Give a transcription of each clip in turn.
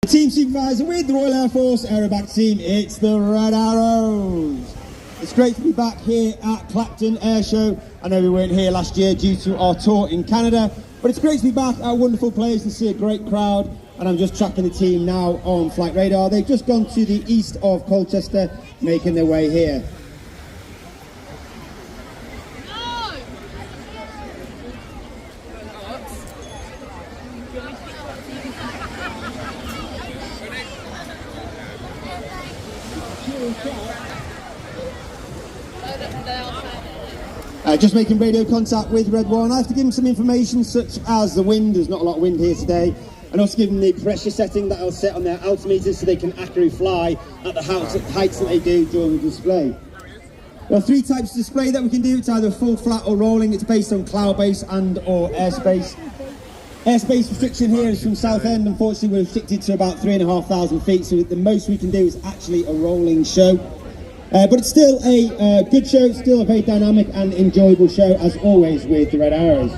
The team supervisor with the Royal Air Force Aerobatic team, it's the Red Arrows. It's great to be back here at Clacton Air Show. I know we weren't here last year due to our tour in Canada, but it's great to be back at a wonderful place and see a great crowd. And I'm just tracking the team now on flight radar. They've just gone to the east of Colchester, making their way here. Just making radio contact with Red 1. I have to give them some information such as the wind. There's not a lot of wind here today. And also give them the pressure setting that I'll set on their altimeters so they can accurately fly at the heights that they do during the display. There are three types of display that we can do. It's either full, flat or rolling. It's based on cloud base and or airspace. Airspace restriction here is from Southend. Unfortunately, we're restricted to about 3,500 feet, so the most we can do is actually a rolling show. But it's still a good show, still a very dynamic and enjoyable show, as always with the Red Arrows.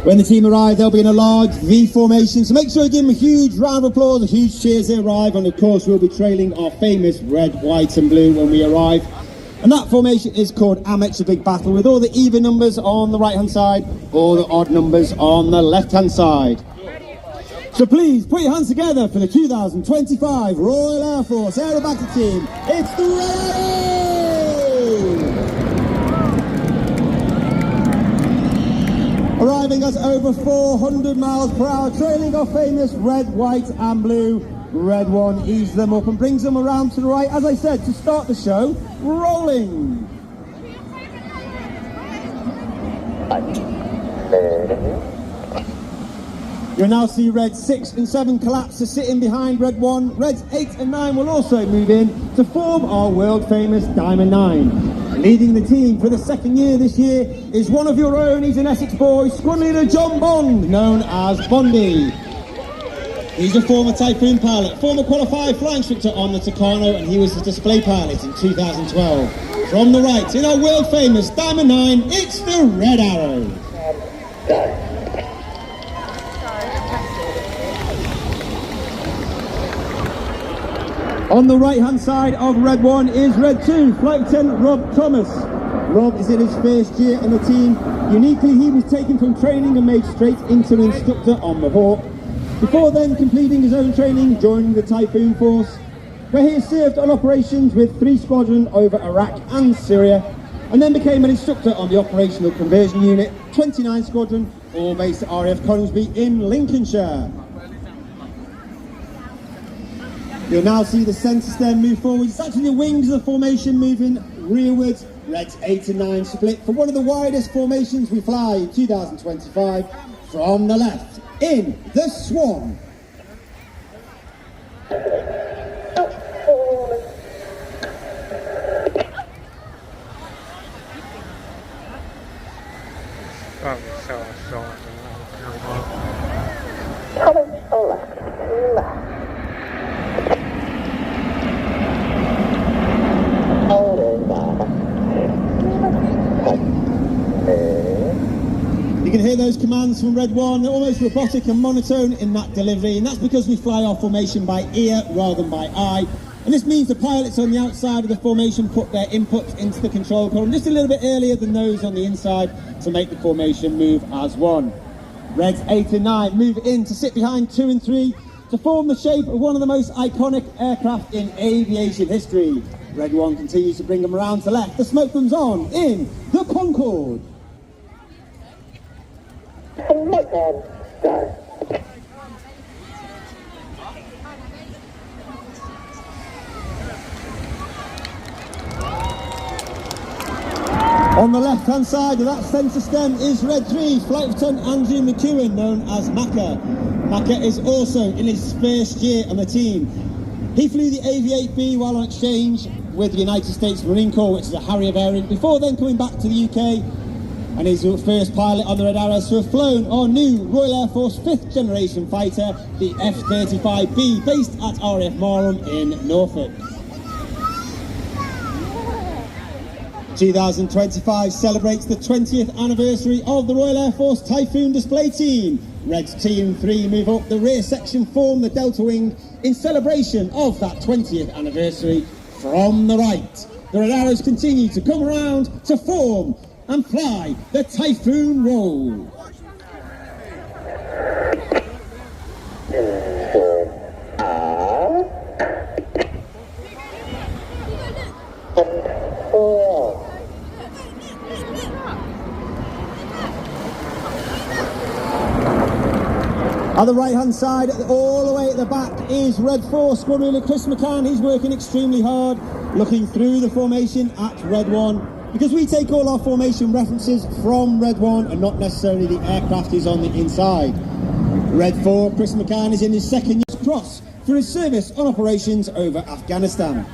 When the team arrive, they'll be in a large V formation, so make sure you give them a huge round of applause, a huge cheer as they arrive, and of course we'll be trailing our famous red, white and blue when we arrive. And that formation is called Amex, a big battle, with all the even numbers on the right hand side, all the odd numbers on the left hand side. So please put your hands together for the 2025 Royal Air Force Aerobatic team. It's the Red Arrows! Arriving at over 400 miles per hour, trailing our famous red, white and blue. Red 1 eases them up and brings them around to the right, as I said, to start the show, rolling. You'll now see Reds 6 and 7 collapse to sit in behind Red 1. Reds 8 and 9 will also move in to form our world famous Diamond 9. Leading the team for the second year this year is one of your own. He's an Essex boy, squad leader John Bond, known as Bondy. He's a former Typhoon pilot, former qualified flying instructor on the Tucano, and he was the display pilot in 2012. From the right, in our world famous Diamond 9, it's the Red Arrows. On the right-hand side of Red 1 is Red 2, Flight Lieutenant Rob Thomas. Rob is in his first year on the team. Uniquely, he was taken from training and made straight into an instructor on the Hawk. Before then completing his own training, joining the Typhoon Force, where he has served on operations with 3 squadrons over Iraq and Syria, and then became an instructor on the Operational Conversion Unit, 29 Squadron, all based at RAF Coningsby in Lincolnshire. You'll now see the centre stem move forward. It's actually the wings of the formation moving rearwards. Reds 8 and 9 split for one of the widest formations we fly in 2025. From the left, in the Swan. You can hear those commands from Red 1, they're almost robotic and monotone in that delivery, and that's because we fly our formation by ear rather than by eye. And this means the pilots on the outside of the formation put their inputs into the control column just a little bit earlier than those on the inside to make the formation move as one. Reds 8 and 9 move in to sit behind 2 and 3 to form the shape of one of the most iconic aircraft in aviation history. Red 1 continues to bring them around to left. The smoke comes on in the Concorde. On the left hand side of that centre stem is Red 3, Flight Lieutenant Andrew McEwen, known as Macca. Macca is also in his first year on the team. He flew the AV-8B while on exchange with the United States Marine Corps, which is a Harrier variant, before then coming back to the UK. And he's the first pilot on the Red Arrows to have flown our new Royal Air Force 5th generation fighter, the F-35B, based at RAF Marham in Norfolk. 2025 celebrates the 20th anniversary of the Royal Air Force Typhoon display team. Red's team 3 move up the rear section, form the delta wing in celebration of that 20th anniversary from the right. The Red Arrows continue to come around to form and fly the Typhoon Roll. At the right hand side, all the way at the back, is Red 4 squad leader Chris McCann. He's working extremely hard, looking through the formation at Red 1, because we take all our formation references from Red 1 and not necessarily the aircraft is on the inside. Red 4, Chris McCann, is in his second year's cross for his service on operations over Afghanistan.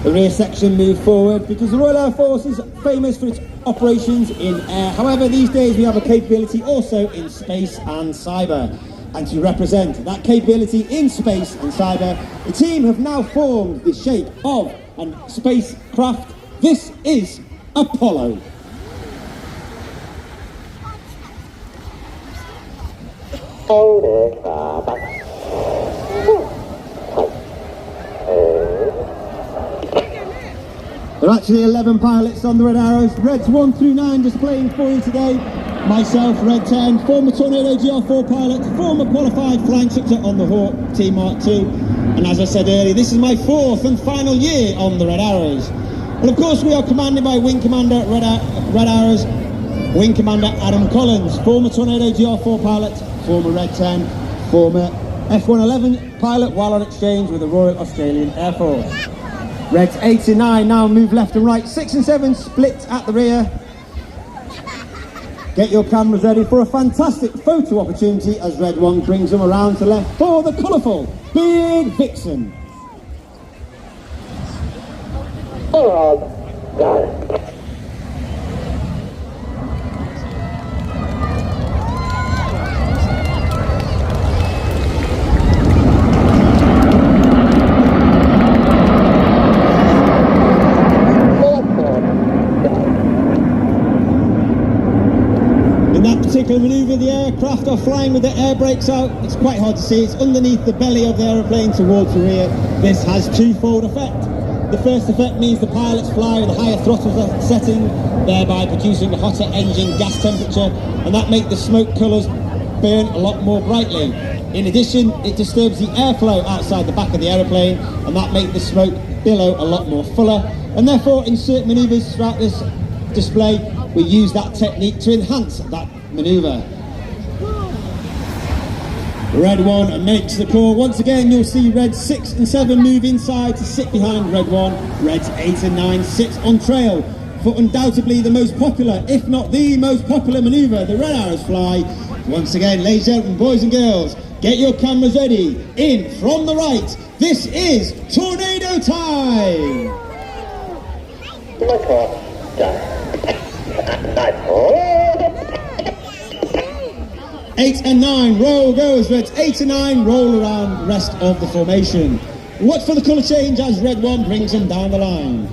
The rear section moved forward because the Royal Air Force is famous for its operations in air. However, these days we have a capability also in space and cyber. And to represent that capability in space and cyber, the team have now formed the shape of a spacecraft. This is Apollo. There are actually 11 pilots on the Red Arrows. Reds 1 through 9 displaying for you today. Myself, Red 10, former Tornado GR4 pilot, former qualified flying instructor on the Hawk Team Mark II. And as I said earlier, this is my 4th and final year on the Red Arrows. And of course we are commanded by Wing Commander Red Arrows, Wing Commander Adam Collins, former Tornado GR4 pilot, former Red 10, former F111 pilot while on exchange with the Royal Australian Air Force. Reds 8 and 9 now move left and right. 6 and 7 split at the rear. Get your cameras ready for a fantastic photo opportunity as Red 1 brings them around to left for the colourful Big Vixen. Particular manoeuvre, the aircraft are flying with their air brakes out. It's quite hard to see. It's underneath the belly of the aeroplane towards the rear. This has twofold effect. The first effect means the pilots fly with a higher throttle setting, thereby producing a hotter engine gas temperature, and that makes the smoke colours burn a lot more brightly. In addition, it disturbs the airflow outside the back of the aeroplane, and that makes the smoke billow a lot more fuller. And therefore, in certain manoeuvres throughout this display, we use that technique to enhance that manoeuvre. Red 1 makes the call. Once again, you'll see Reds 6 and 7 move inside to sit behind Red 1. Reds 8 and 9 sit on trail for undoubtedly the most popular, if not the most popular manoeuvre the Red Arrows fly. Once again, ladies and gentlemen, boys and girls, get your cameras ready. In from the right, this is Tornado time! 8 and 9, roll goes Reds. 8 and 9 roll around the rest of the formation. Watch for the colour change as Red 1 brings them down the line.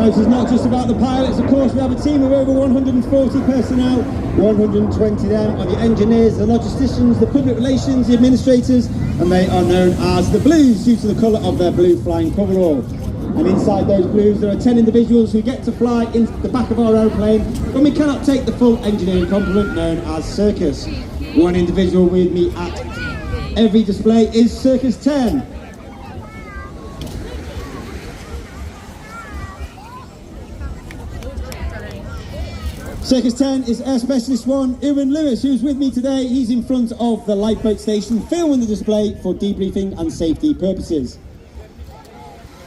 This is not just about the pilots, of course. We have a team of over 140 personnel, 120 them are the engineers, the logisticians, the public relations, the administrators, and they are known as the Blues due to the colour of their blue flying coverall. And inside those Blues there are 10 individuals who get to fly into the back of our aeroplane when we cannot take the full engineering complement, known as Circus. One individual with me at every display is Circus 10. Circus 10 is Air Specialist 1, Ewan Lewis, who's with me today. He's in front of the lifeboat station, filming the display for debriefing and safety purposes.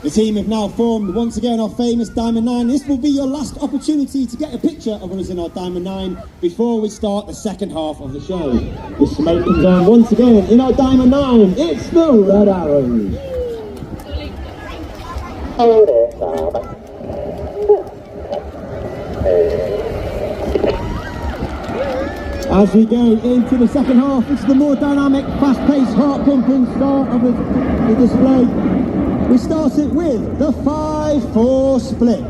The team have now formed once again our famous Diamond 9. This will be your last opportunity to get a picture of us in our Diamond 9 before we start the second half of the show. The smoke comes on once again in our Diamond 9. It's the Red Arrows. As we go into the second half, it's the more dynamic, fast-paced, heart-pumping start of the display. We start it with the 5-4 split.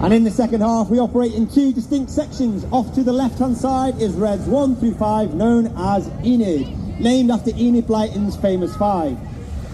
And in the second half, we operate in two distinct sections. Off to the left-hand side is Reds 1 through 5, known as Enid, named after Enid Blyton's famous 5.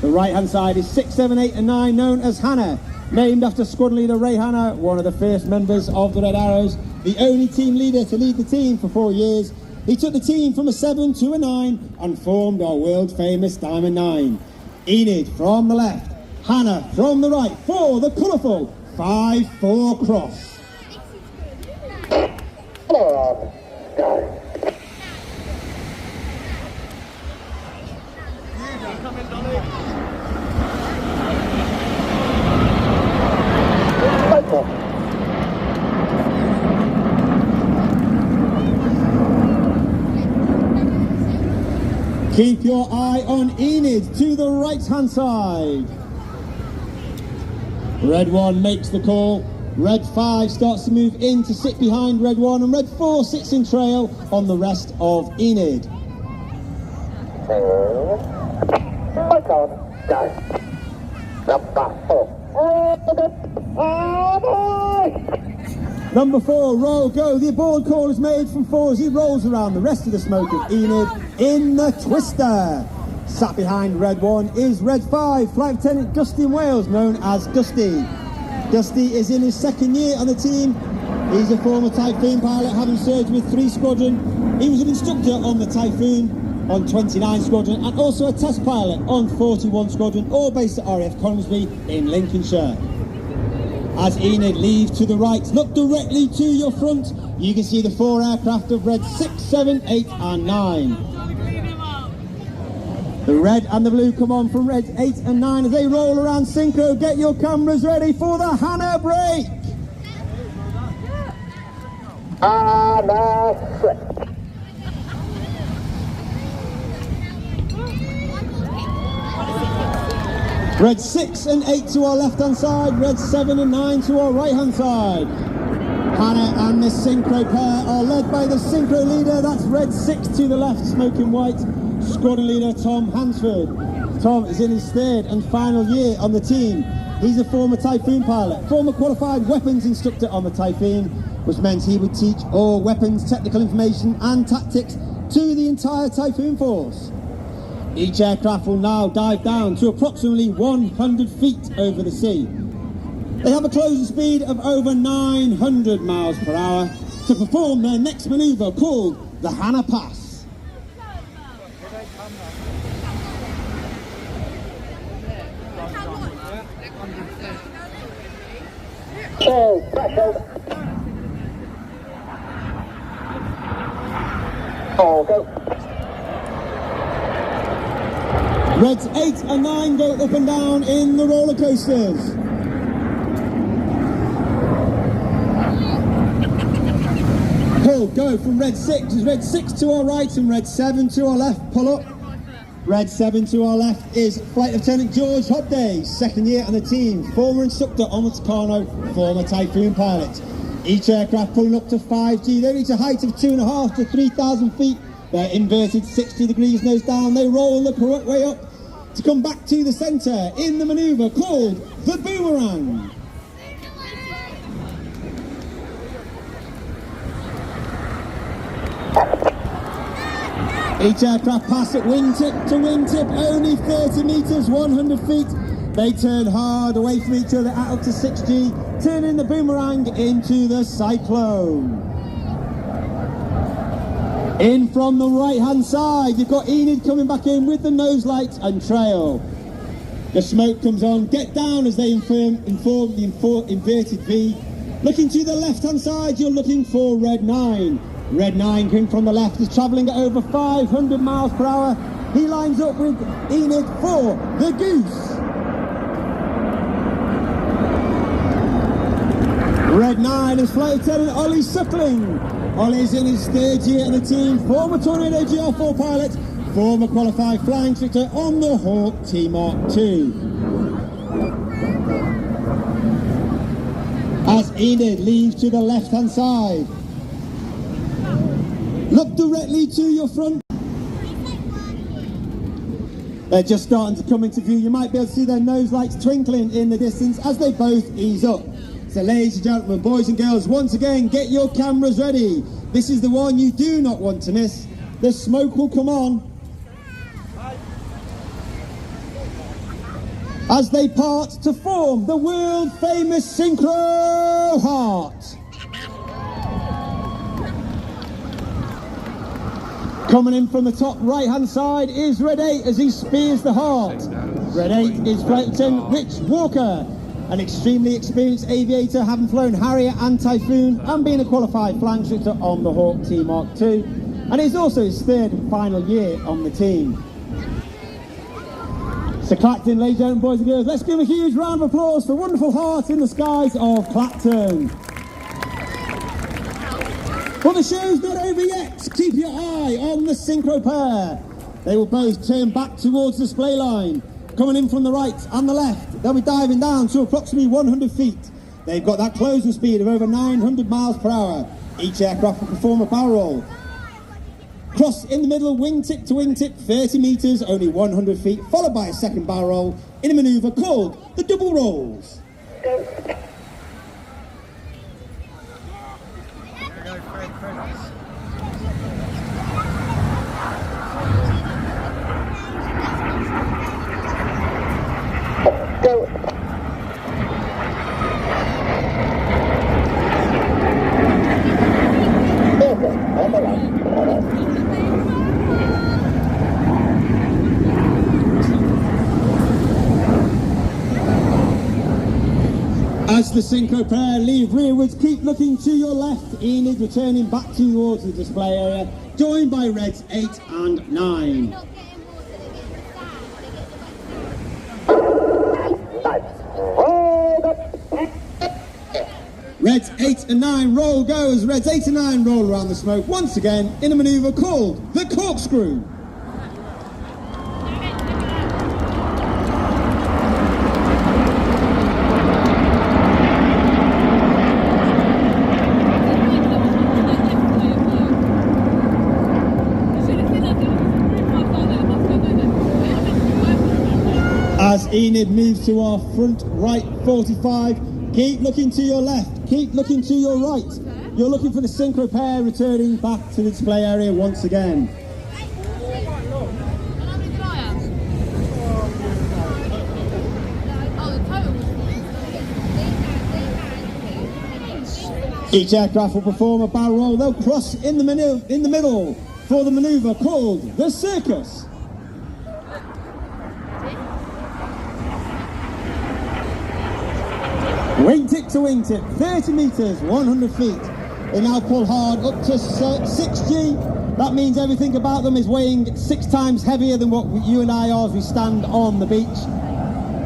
The right-hand side is 6, 7, 8 and 9, known as Hannah, named after squad leader Ray Hannah, one of the first members of the Red Arrows, the only team leader to lead the team for 4 years. He took the team from a 7 to a 9 and formed our world-famous Diamond 9. Enid from the left, Hannah from the right for the colourful 5-4 cross. Keep your eye on Enid to the right-hand side. Red 1 makes the call. Red 5 starts to move in to sit behind Red 1, and Red 4 sits in trail on the rest of Enid. Number 4, roll, go. The aboard call is made from 4 as he rolls around the rest of the smoke of Enid in the twister. Sat behind Red 1 is Red 5, Flight Lieutenant Gusty in Wales, known as Gusty. Gusty is in his second year on the team. He's a former Typhoon pilot, having served with 3 Squadron. He was an instructor on the Typhoon on 29 Squadron and also a test pilot on 41 Squadron, all based at RAF Coningsby in Lincolnshire. As Enid leaves to the right, look directly to your front. You can see the 4 aircraft of Red 6, 7, 8 and 9. The red and the blue come on from Red 8 and 9 as they roll around Synchro. Get your cameras ready for the Hannah break. Red 6 and 8 to our left-hand side, Red 7 and 9 to our right-hand side. Hannah and the Synchro pair are led by the Synchro leader, that's Red 6 to the left, smoking white, squadron leader Tom Hansford. Tom is in his 3rd and final year on the team. He's a former Typhoon pilot, former qualified weapons instructor on the Typhoon, which meant he would teach all weapons, technical information and tactics to the entire Typhoon force. Each aircraft will now dive down to approximately 100 feet over the sea. They have a closing speed of over 900 miles per hour to perform their next manoeuvre called the Hannah Pass. Reds 8 and 9 go up and down in the roller coasters. Pull, go from Red 6. Is Red 6 to our right and Red 7 to our left. Pull up. Red 7 to our left is Flight Lieutenant George Hobday, 2nd year on the team, former instructor on the Tucano, former Typhoon pilot. Each aircraft pulling up to 5G. They reach a height of 2,500 to 3,000 feet. They're inverted 60 degrees nose down. They roll the correct way up to come back to the centre in the manoeuvre called the Boomerang. Each aircraft pass at wingtip to wingtip, only 30 metres, 100 feet. They turn hard away from each other at up to 6G, turning the Boomerang into the Cyclone. In from the right-hand side, you've got Enid coming back in with the nose lights and trail. The smoke comes on, get down as they inform the inverted V. Looking to the left-hand side, you're looking for Red 9. Red 9 coming from the left is travelling at over 500 miles per hour. He lines up with Enid for the Goose. Red 9 is Flight Lieutenant Ollie Suckling. Ollie's in his 3rd year in the team, former Tornado GR4 pilot, former qualified flying instructor on the Hawk T Mark II. As Enid leaves to the left-hand side. Look directly to your front. They're just starting to come into view. You might be able to see their nose lights twinkling in the distance as they both ease up. So ladies and gentlemen, boys and girls, once again, get your cameras ready. This is the one you do not want to miss. The smoke will come on as they part to form the world famous Synchro Heart. Coming in from the top right hand side is Red 8 as he spears the heart. Red 8 is Clacton Rich Walker, an extremely experienced aviator, having flown Harrier and Typhoon and being a qualified flank shooter on the Hawk T Mark II, and is also his third and final year on the team. So Clacton, ladies and gentlemen, boys and girls, let's give him a huge round of applause for wonderful heart in the skies of Clacton. But the show's not over yet. Keep your eye on the Synchro pair. They will both turn back towards the display line. Coming in from the right and the left, they'll be diving down to approximately 100 feet. They've got that closing speed of over 900 miles per hour. Each aircraft will perform a barrel roll. Cross in the middle, wingtip to wingtip, 30 metres, only 100 feet, followed by a second barrel roll in a manoeuvre called the double rolls. As the Synchro pair leave rearwards, keep looking to your left. Enid returning back towards the display area, joined by Reds 8 and 9. Reds 8 and 9 roll goes. Reds 8 and 9 roll around the smoke once again in a manoeuvre called the corkscrew. As Enid moves to our front right 45, keep looking to your left, keep looking to your right. You're looking for the Synchro pair returning back to the display area once again. Each aircraft will perform a barrel roll. They'll cross in the middle for the manoeuvre called the circus. Wingtip to wingtip, 30 metres, 100 feet. They now pull hard up to 6G. That means everything about them is weighing 6 times heavier than what you and I are as we stand on the beach.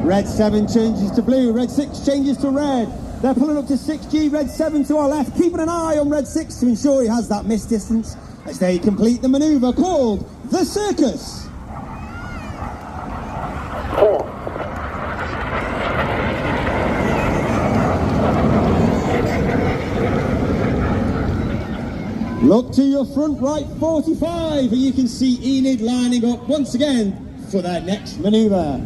Red 7 changes to blue, Red 6 changes to red. They're pulling up to 6G, Red 7 to our left, keeping an eye on Red 6 to ensure he has that missed distance as they complete the manoeuvre called the circus. Look to your front right 45 and you can see Enid lining up once again for their next manoeuvre.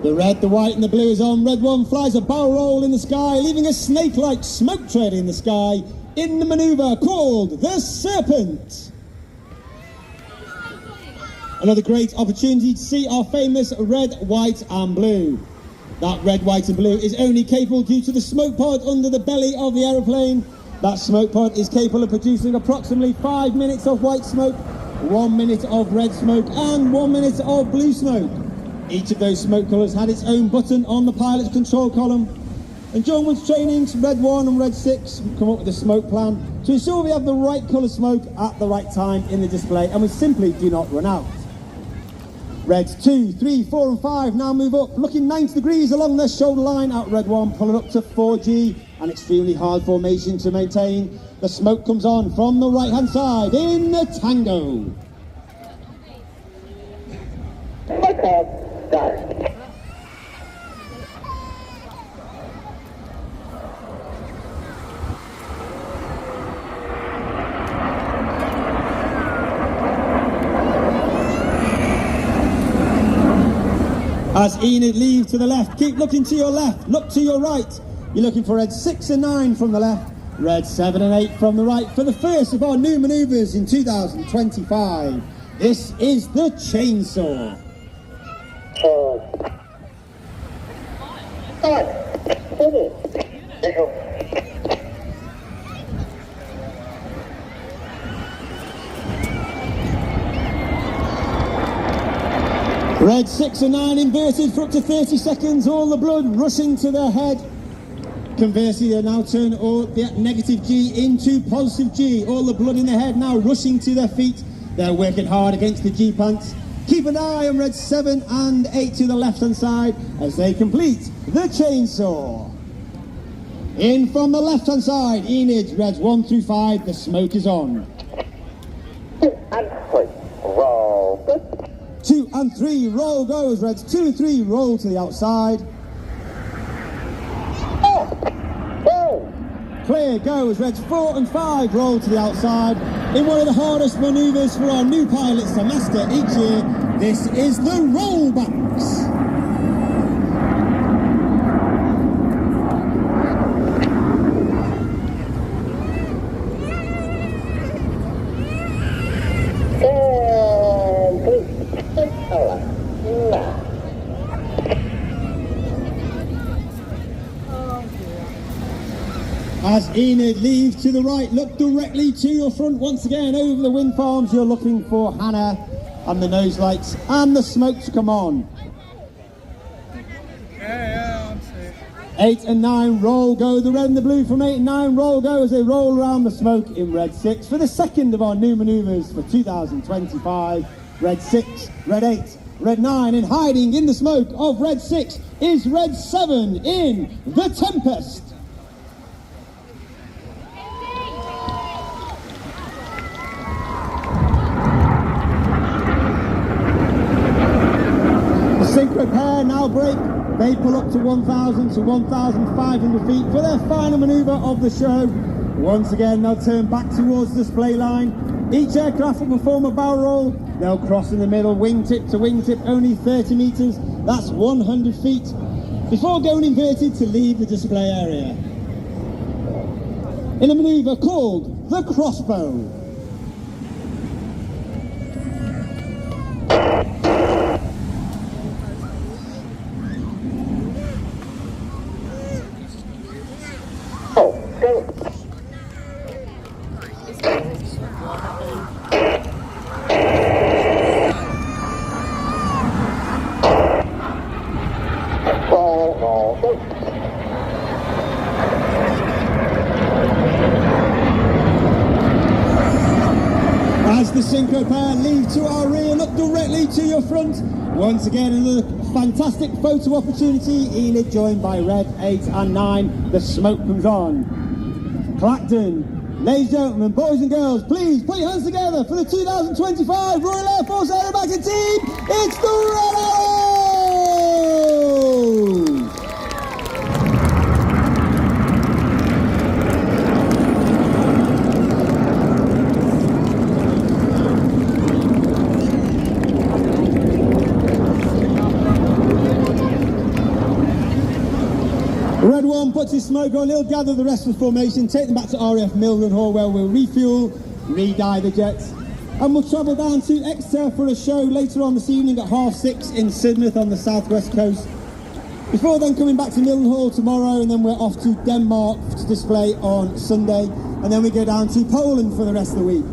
The red, the white and the blue is on. Red 1 flies a barrel roll in the sky, leaving a snake-like smoke trail in the sky in the manoeuvre called the Serpent. Another great opportunity to see our famous red, white and blue. That red, white and blue is only capable due to the smoke pod under the belly of the aeroplane. That smoke pod is capable of producing approximately 5 minutes of white smoke, 1 minute of red smoke and 1 minute of blue smoke. Each of those smoke colours had its own button on the pilot's control column. And during one's trainings, Red 1 and Red 6 come up with a smoke plan to ensure we have the right colour smoke at the right time in the display and we simply do not run out. Reds 2, 3, 4 and 5 now move up, looking 90 degrees along their shoulder line at Red 1, pulling up to 4G An extremely hard formation to maintain. The smoke comes on from the right-hand side in the tango. Start. As Enid leaves to the left, keep looking to your left, look to your right. You're looking for red 6 and 9 from the left, red 7 and 8 from the right for the first of our new manoeuvres in 2025. This is the chainsaw. Red 6 and 9 inverted for up to 30 seconds, all the blood rushing to their head. Conversely, they now turn all the negative G into positive G. All the blood in their head now rushing to their feet. They're working hard against the G pants. Keep an eye on red 7 and 8 to the left-hand side as they complete the chainsaw. In from the left-hand side, Enid, reds 1 through 5, the smoke is on. 2 and 3, roll. 2 and 3, roll goes, reds 2 and 3, roll to the outside. Clear goes, reds 4 and 5, roll to the outside. In one of the hardest manoeuvres for our new pilots to master each year, this is the rollbacks. As Enid leaves to the right, look directly to your front once again over the wind farms. You're looking for Hannah and the nose lights and the smoke to come on. I'm sick. 8 and 9, roll go. The red and the blue from 8 and 9, roll go as they roll around the smoke in red 6 for the second of our new manoeuvres for 2025. Red 6, red 8, red 9, and hiding in the smoke of red 6 is red 7 in the Tempest. Synchro pair now break. They pull up to 1,000 to 1,500 feet for their final manoeuvre of the show. Once again, they'll turn back towards the display line. Each aircraft will perform a barrel roll. They'll cross in the middle, wingtip to wingtip, only 30 metres. That's 100 feet. Before going inverted to leave the display area. In a manoeuvre called the crossbow. As the Synchro pair leave to our rear, look directly to your front. Once again, another fantastic photo opportunity. Enid joined by red 8 and 9. The smoke comes on. Clacton, ladies and gentlemen, boys and girls, please put your hands together for the 2025 Royal Air Force Aerobatic Team. It's the Red Arrows! Red 1 puts his smoke on, he'll gather the rest of the formation, take them back to RAF Milden Hall where we'll refuel, re-dye the jets, and we'll travel down to Exeter for a show later on this evening at 6:30 in Sidmouth on the southwest coast. Before then coming back to Milden Hall tomorrow, and then we're off to Denmark to display on Sunday, and then we go down to Poland for the rest of the week.